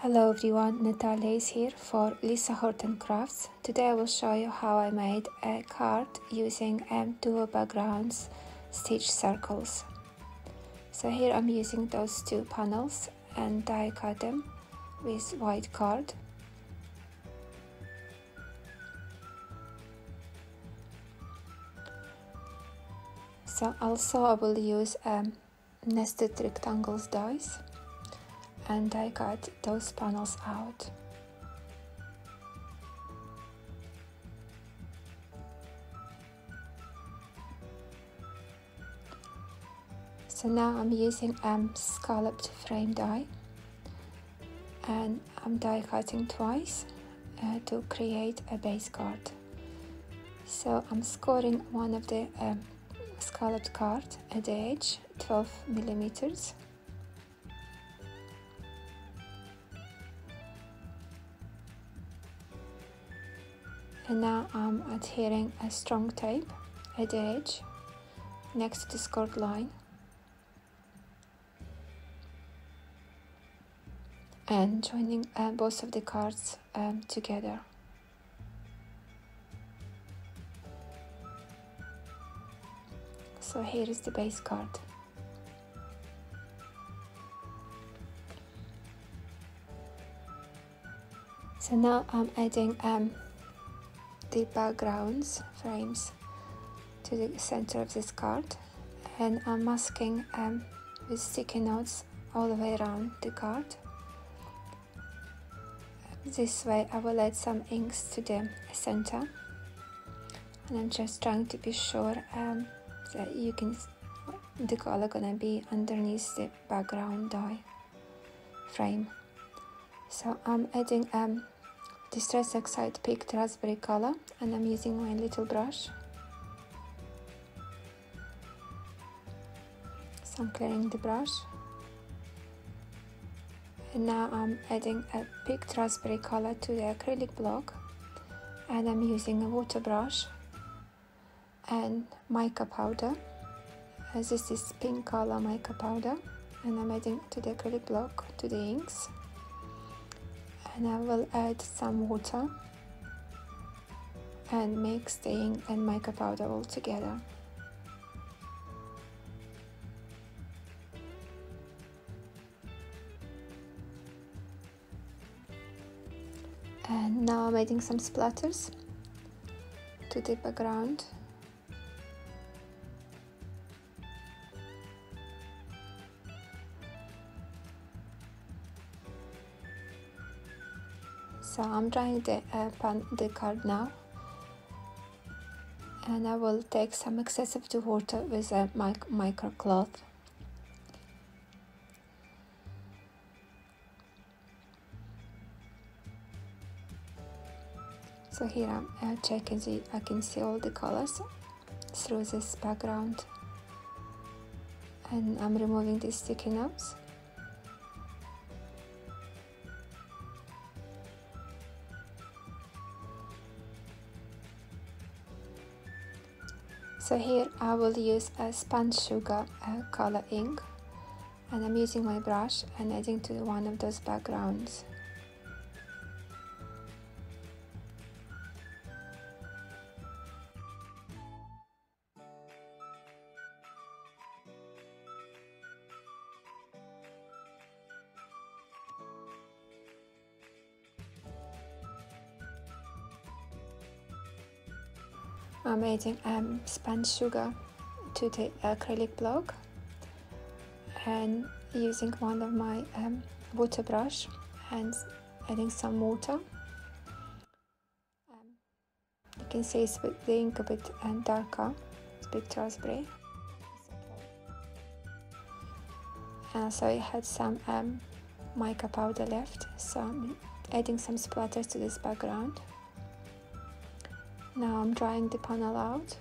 Hello everyone, Natalia is here for Lisa Horton Crafts. Today I will show you how I made a card using dual backgrounds stitch circles. So here I'm using those two panels and die cut them with white card. So also I will use nested rectangles dies and I cut those panels out. So now I'm using scalloped frame die and I'm die cutting twice to create a base card. So I'm scoring one of the scalloped card at the edge, 12 millimeters. And now I'm adhering a strong tape at the edge next to the scored line and joining both of the cards together. So here is the base card. So now I'm adding the backgrounds frames to the center of this card, and I'm masking with sticky notes all the way around the card. This way I will add some inks to the center, and I'm just trying to be sure that you can the color gonna be underneath the background die frame. So I'm adding Distress Excite Picked Raspberry color, and I'm using my little brush. So I'm clearing the brush. And now I'm adding a picked raspberry color to the acrylic block, and I'm using a water brush and mica powder. This is pink color mica powder, and I'm adding to the acrylic block to the inks. And I will add some water and mix the ink and mica powder all together. And now I'm adding some splatters to the background. So I'm drying the card now, and I will take some excess of the water with a microcloth. So here I'm checking I can see all the colors through this background, and I'm removing the sticky notes. So here I will use a spun sugar color ink, and I'm using my brush and adding to one of those backgrounds. I'm adding spun sugar to the acrylic block and using one of my water brush and adding some water. You can see the ink a bit darker, it's a bit raspberry. So I had some mica powder left, so I'm adding some splatters to this background. Now I'm drying the panel out.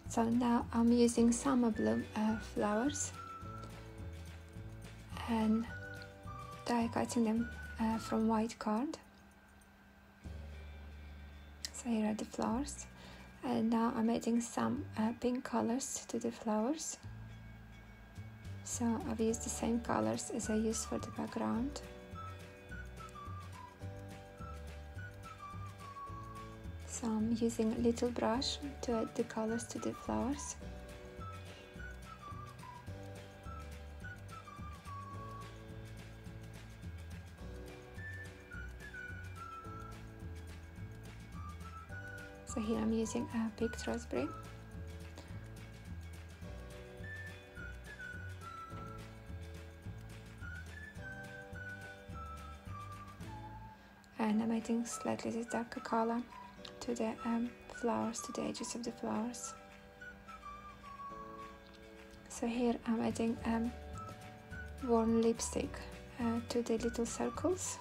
So now I'm using summer bloom flowers, and die cutting them from white card. So here are the flowers, and now I'm adding some pink colors to the flowers. So I've used the same colors as I used for the background. So I'm using a little brush to add the colors to the flowers. So here I'm using a picked raspberry. And I'm adding slightly darker color to the flowers, to the edges of the flowers. So here I'm adding warm lipstick to the little circles.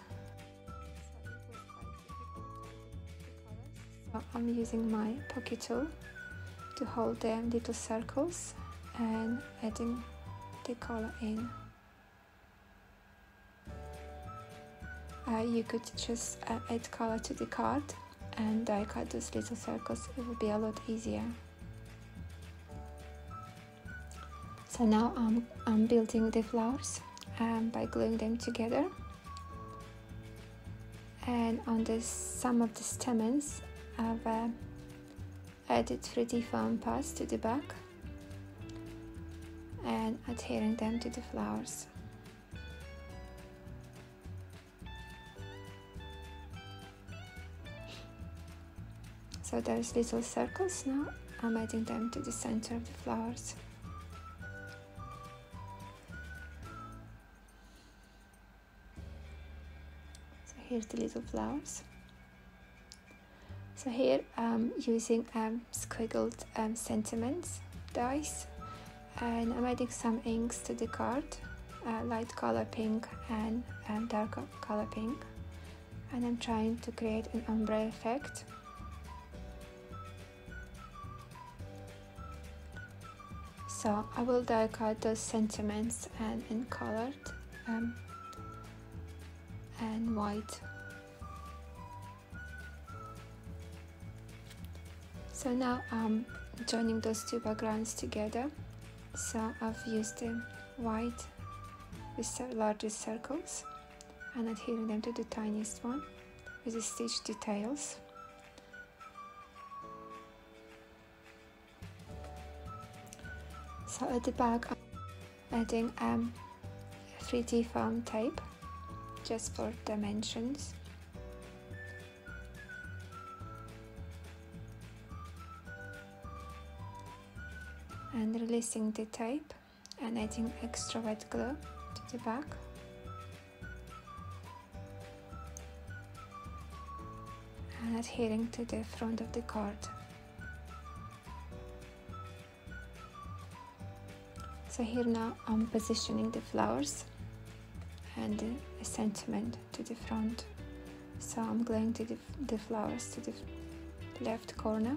So I'm using my pocket tool to hold the little circles and adding the color in. You could just add color to the card and die cut those little circles. It would be a lot easier. So now I'm building the flowers by gluing them together. And on some of the stamens, I've added 3D foam pads to the back and adhering them to the flowers. So there's little circles now. I'm adding them to the center of the flowers. So here's the little flowers. So here I'm using squiggled sentiments dies, and I'm adding some inks to the card, light color pink and darker color pink, and I'm trying to create an ombre effect. So I will die cut those sentiments and in colored and white. So now I'm joining those two backgrounds together. So I've used the white with the largest circles and adhering them to the tiniest one with the stitch details. So at the back I'm adding 3D foam tape just for dimensions. And releasing the tape and adding extra wet glue to the back. And adhering to the front of the card. So here now I'm positioning the flowers and the sentiment to the front. So I'm gluing to the flowers to the left corner.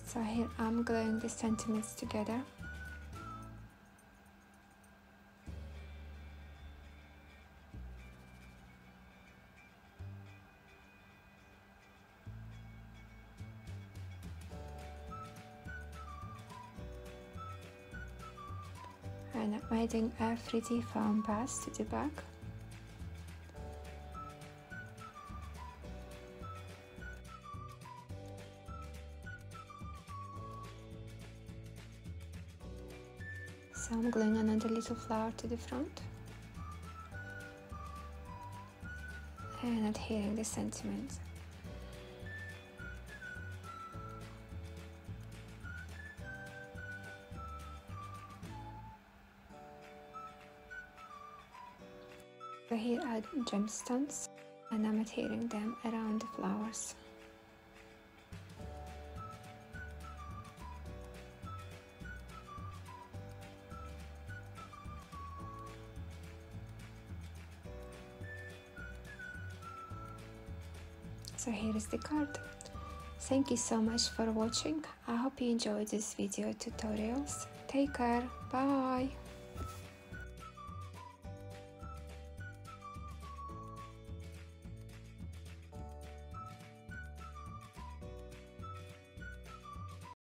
So here I'm gluing the sentiments together. And I'm adding a 3D foam pads to the back. So I'm gluing another little flower to the front and adhering the sentiments. So here are gemstones and I'm adhering them around the flowers. So here is the card. Thank you so much for watching. I hope you enjoyed this video tutorials. Take care. Bye.